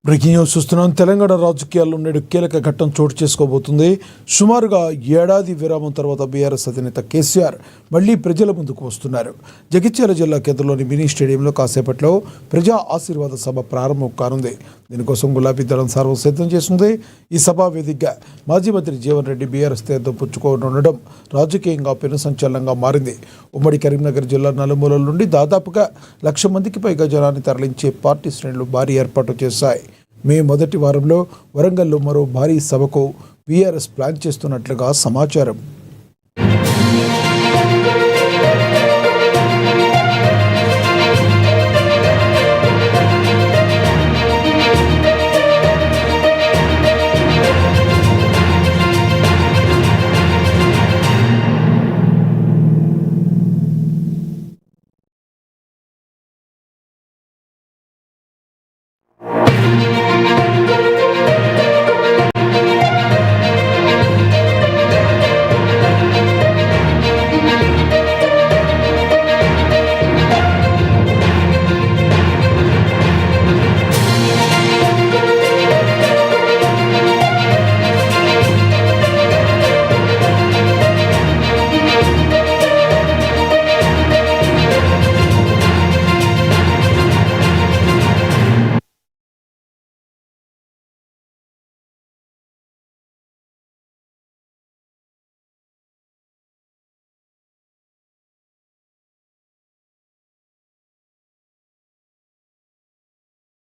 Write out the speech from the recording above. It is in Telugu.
బ్రేకింగ్ న్యూస్ చూస్తున్నాం. తెలంగాణ రాజకీయాల్లో నేడు కీలక ఘట్టం చోటు చేసుకోబోతుంది. సుమారుగా ఏడాది విరామం తర్వాత బీఆర్ఎస్ అధినేత కేసీఆర్ మళ్లీ ప్రజల ముందుకు వస్తున్నారు. జగిత్యాల జిల్లా కేంద్రంలోని మినీ స్టేడియంలో కాసేపట్లో ప్రజా ఆశీర్వాద సభ ప్రారంభం కానుంది. దీనికోసం గులాబీ దళం సర్వం సిద్ధం చేస్తుంది. ఈ సభా వేదికగా మాజీ మంత్రి జీవన్ రెడ్డి బీఆర్ఎస్ తీర్థం పుచ్చుకోనుండడం రాజకీయంగా పెను సంచలనంగా మారింది. ఉమ్మడి కరీంనగర్ జిల్లా నలుమూలల నుండి దాదాపుగా 1,00,000 మందికి పైగా జనాన్ని తరలించే పార్టీ శ్రేణులు భారీ ఏర్పాటు చేశాయి. మే మొదటి వారంలో వరంగల్లో మరో భారీ సభకు బీఆర్ఎస్ ప్లాన్ చేస్తున్నట్లుగా సమాచారం.